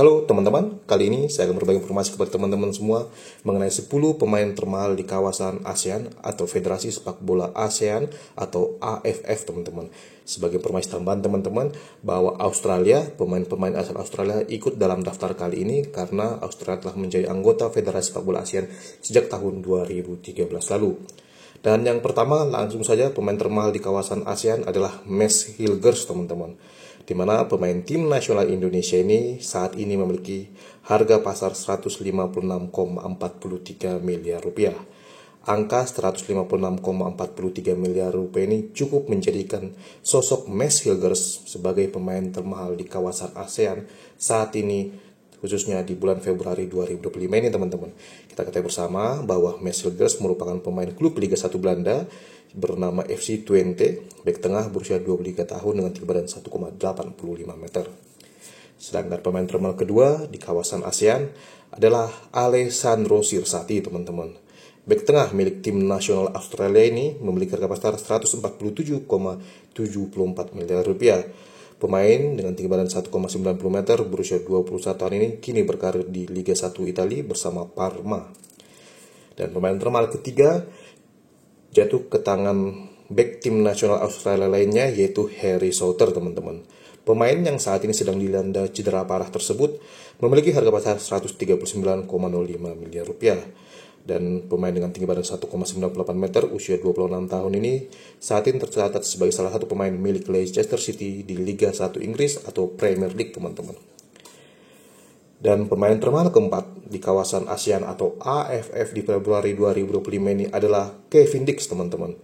Halo teman-teman, kali ini saya akan berbagi informasi kepada teman-teman semua mengenai 10 pemain termahal di kawasan ASEAN atau Federasi Sepak Bola ASEAN atau AFF teman-teman. Sebagai informasi tambahan teman-teman, bahwa Australia, pemain-pemain asal Australia ikut dalam daftar kali ini karena Australia telah menjadi anggota Federasi Sepak Bola ASEAN sejak tahun 2013 lalu. Dan yang pertama, langsung saja pemain termahal di kawasan ASEAN adalah Max Hilgers teman-teman, di mana pemain tim nasional Indonesia ini saat ini memiliki harga pasar 156,43 miliar rupiah. Angka 156,43 miliar rupiah ini cukup menjadikan sosok Max Hilgers sebagai pemain termahal di kawasan ASEAN saat ini, khususnya di bulan Februari 2025 ini teman-teman. Kita ketahui bersama bahwa Max Hilgers merupakan pemain klub Liga 1 Belanda bernama FC Twente, bek tengah berusia 23 tahun dengan tinggi badan 1,85 meter. Sedangkan pemain termahal kedua di kawasan ASEAN adalah Alessandro Sirsati teman-teman. Bek tengah milik tim nasional Australia ini memiliki harga pasar 147,74 miliar rupiah. Pemain dengan tinggi badan 1,90 meter berusia 21 tahun ini kini berkarir di Liga 1 Italia bersama Parma. Dan pemain termahal ketiga jatuh ke tangan bek tim nasional Australia lainnya, yaitu Harry Souttar teman-teman. Pemain yang saat ini sedang dilanda cedera parah tersebut memiliki harga pasar 139,05 miliar rupiah. Dan pemain dengan tinggi badan 1,98 meter usia 26 tahun ini saat ini tercatat sebagai salah satu pemain milik Leicester City di Liga 1 Inggris atau Premier League teman-teman. Dan pemain termahal keempat di kawasan ASEAN atau AFF di Februari 2025 ini adalah Kevin Dix teman-teman.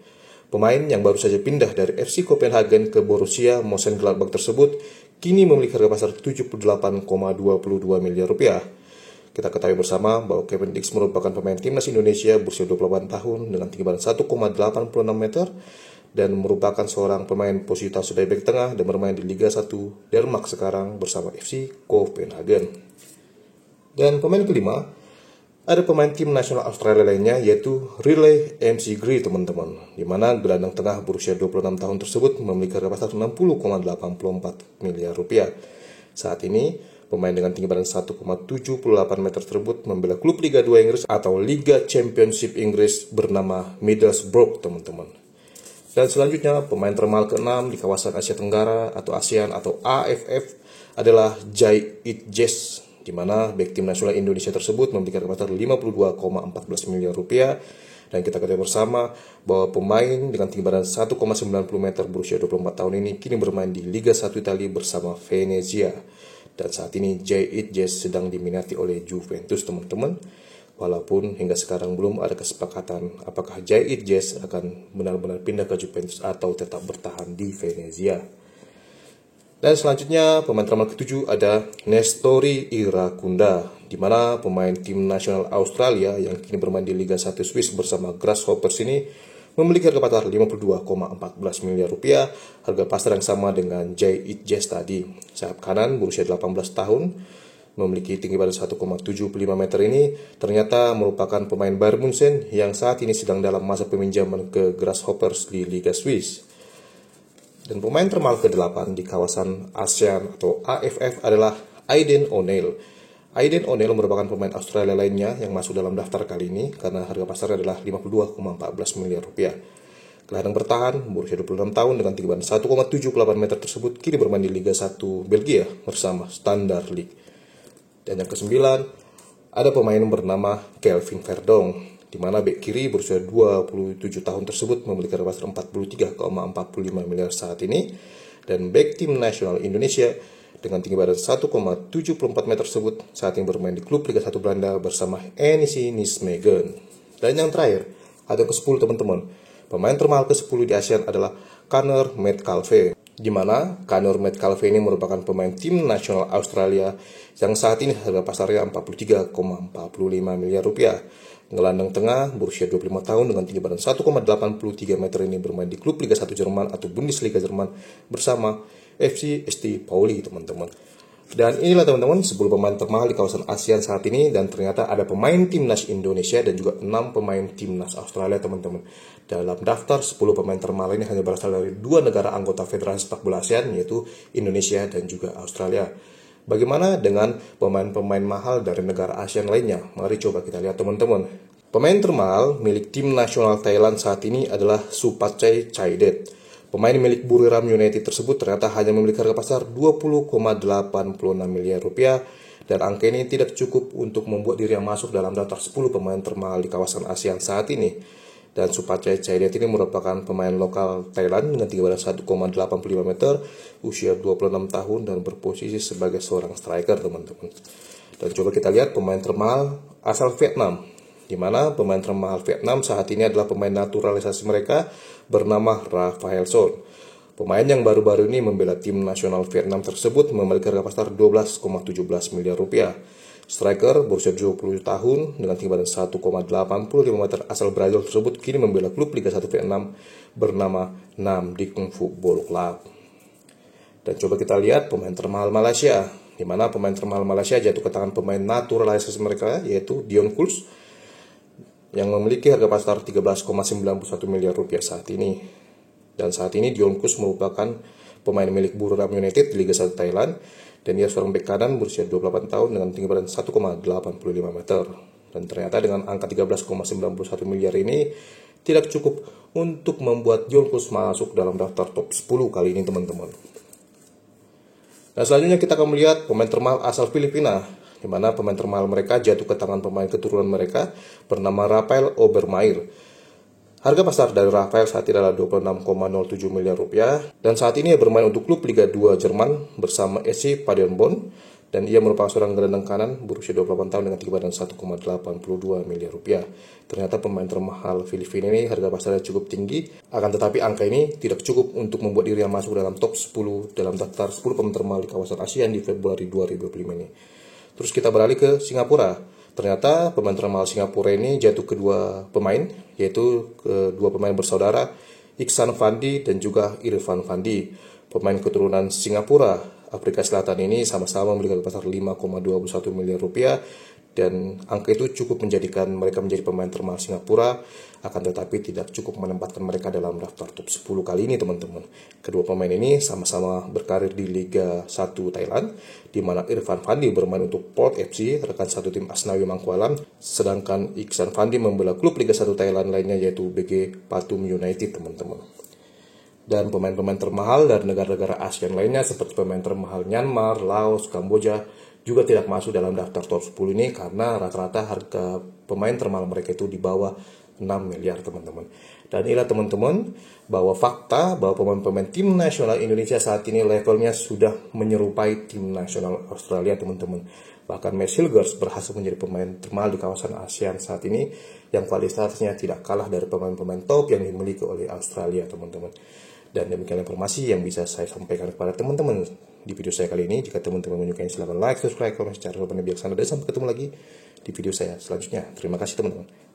Pemain yang baru saja pindah dari FC Copenhagen ke Borussia Mönchengladbach tersebut kini memiliki harga pasar 78,22 miliar rupiah. Kita ketahui bersama bahwa Kevin Dix merupakan pemain timnas Indonesia berusia 28 tahun dengan tinggi badan 1,86 meter dan merupakan seorang pemain posisi sebagai bek tengah dan bermain di Liga 1 Denmark sekarang bersama FC Copenhagen. Dan pemain kelima, ada pemain tim nasional Australia lainnya yaitu Riley McGree teman-teman, di mana gelandang tengah berusia 26 tahun tersebut memiliki harga pasar 60,84 miliar rupiah. Saat ini, pemain dengan tinggi badan 1,78 meter tersebut membela klub Liga 2 Inggris atau Liga Championship Inggris bernama Middlesbrough teman-teman. Dan selanjutnya pemain termahal ke-6 di kawasan Asia Tenggara atau ASEAN atau AFF adalah Jai Eat Jess, di mana bek tim nasional Indonesia tersebut memiliki harga pasar 52,14 miliar rupiah. Dan kita ketahui bersama bahwa pemain dengan tinggi badan 1,90 meter berusia 24 tahun ini kini bermain di Liga 1 Italia bersama Venezia. Dan saat ini Jai Eat Jess sedang diminati oleh Juventus teman-teman. Walaupun hingga sekarang belum ada kesepakatan apakah Jai Eat Jess akan benar-benar pindah ke Juventus atau tetap bertahan di Venezia. Dan selanjutnya pemain termahal ketujuh ada Nestori Irakunda, di mana pemain tim nasional Australia yang kini bermain di Liga 1 Swiss bersama Grasshoppers ini memiliki harga pasar 52,14 miliar rupiah, harga pasar yang sama dengan Jai Eat Jess tadi. Sayap kanan berusia 18 tahun, memiliki tinggi badan 1,75 meter ini ternyata merupakan pemain Bayern Munchen yang saat ini sedang dalam masa peminjaman ke Grasshoppers di Liga Swiss. Dan pemain termahal ke-8 di kawasan ASEAN atau AFF adalah Aiden O'Neill. Aiden O'Neill merupakan pemain Australia lainnya yang masuk dalam daftar kali ini karena harga pasarnya adalah 52,14 miliar rupiah. Gelandang bertahan berusia 26 tahun dengan tinggi badan 1,78 meter tersebut kini bermain di Liga 1 Belgia bersama Standard League. Dan yang ke-9 ada pemain bernama Kelvin Verdong, di mana bek kiri berusia 27 tahun tersebut memiliki harga pasar 43,45 miliar saat ini. Dan bek tim nasional Indonesia dengan tinggi badan 1,74 meter tersebut saat ini bermain di klub Liga 1 Belanda bersama NEC Nijmegen. Dan yang terakhir, ada ke-10 teman-teman. Pemain termahal ke-10 di ASEAN adalah Conor Metcalfe, di mana Conor Metcalfe ini merupakan pemain tim nasional Australia yang saat ini harga pasarnya 43,45 miliar rupiah. Gelandang tengah berusia 25 tahun dengan tinggi badan 1,83 meter ini bermain di klub Liga 1 Jerman atau Bundesliga Jerman bersama FC St. Pauli teman-teman. Dan inilah teman-teman 10 pemain termahal di kawasan ASEAN saat ini, dan ternyata ada pemain timnas Indonesia dan juga 6 pemain timnas Australia teman-teman. Dalam daftar 10 pemain termahal ini hanya berasal dari 2 negara anggota Federasi Sepak Bola ASEAN, yaitu Indonesia dan juga Australia. Bagaimana dengan pemain-pemain mahal dari negara ASEAN lainnya? Mari coba kita lihat teman-teman. Pemain termahal milik tim nasional Thailand saat ini adalah Supachai Chaidet. Pemain milik Buriram United tersebut ternyata hanya memiliki harga pasar 20,86 miliar rupiah, dan angka ini tidak cukup untuk membuat dirinya masuk dalam daftar 10 pemain termahal di kawasan ASEAN saat ini. Dan Supachai Chaidet ini merupakan pemain lokal Thailand dengan tinggi badan 1,85 meter, usia 26 tahun dan berposisi sebagai seorang striker teman-teman. Dan coba kita lihat pemain termahal asal Vietnam, di mana pemain termahal Vietnam saat ini adalah pemain naturalisasi mereka bernama Raphael Son. Pemain yang baru-baru ini membela tim nasional Vietnam tersebut memiliki harga pasar 12,17 miliar rupiah. Striker berusia 20 tahun dengan tinggi badan 1,85 meter asal Brazil tersebut kini membela klub Liga 1 Vietnam bernama Nam Di Kung Football Club. Dan coba kita lihat pemain termahal Malaysia, di mana pemain termahal Malaysia jatuh ke tangan pemain naturalisasi mereka yaitu Dion Kuls yang memiliki harga pasar 13,91 miliar rupiah saat ini. Dan saat ini Dion Kuls merupakan pemain milik Buriram United di Liga 1 Thailand, dan dia seorang bek kanan berusia 28 tahun dengan tinggi badan 1,85 meter. Dan ternyata dengan angka 13,91 miliar ini tidak cukup untuk membuat Dion Kuls masuk dalam daftar top 10 kali ini teman-teman. Dan selanjutnya kita akan melihat pemain termahal asal Filipina, di mana pemain termahal mereka jatuh ke tangan pemain keturunan mereka bernama Rafael Obermeier. Harga pasar dari Rafael saat ini adalah 26,07 miliar rupiah, dan saat ini ia bermain untuk klub Liga 2 Jerman bersama SC Paderborn, dan ia merupakan seorang gelandang kanan berusia 28 tahun dengan tinggi badan 1,82 miliar rupiah. Ternyata pemain termahal Filipina ini harga pasarnya cukup tinggi, akan tetapi angka ini tidak cukup untuk membuat dirinya masuk dalam top 10 dalam daftar 10 pemain termahal di kawasan ASEAN di Februari 2025 ini. Terus kita beralih ke Singapura. Ternyata pemain termahal Singapura ini jatuh kedua pemain, yaitu kedua pemain bersaudara Iksan Fandi dan juga Irfan Fandi. Pemain keturunan Singapura, Afrika Selatan ini sama-sama memiliki pasar 5,21 miliar rupiah, dan angka itu cukup menjadikan mereka menjadi pemain termahal Singapura, akan tetapi tidak cukup menempatkan mereka dalam daftar top 10 kali ini teman-teman. Kedua pemain ini sama-sama berkarir di Liga 1 Thailand, di mana Irfan Fandi bermain untuk Port FC, rekan satu tim Asnawi Mangkualam, sedangkan Iksan Fandi membela klub Liga 1 Thailand lainnya yaitu BG Pathum United teman-teman. Dan pemain-pemain termahal dari negara-negara ASEAN lainnya seperti pemain termahal Myanmar, Laos, Kamboja juga tidak masuk dalam daftar top 10 ini karena rata-rata harga pemain termahal mereka itu di bawah 6 miliar teman-teman. Dan inilah teman-teman bahwa fakta bahwa pemain-pemain tim nasional Indonesia saat ini levelnya sudah menyerupai tim nasional Australia teman-teman. Bahkan Max Hilgers berhasil menjadi pemain termahal di kawasan ASEAN saat ini yang kualitasnya tidak kalah dari pemain-pemain top yang dimiliki oleh Australia teman-teman. Dan demikian informasi yang bisa saya sampaikan kepada teman-teman di video saya kali ini. Jika teman-teman menyukai silahkan like, subscribe, komen secara bijaksana, dan sampai ketemu lagi di video saya selanjutnya. Terima kasih teman-teman.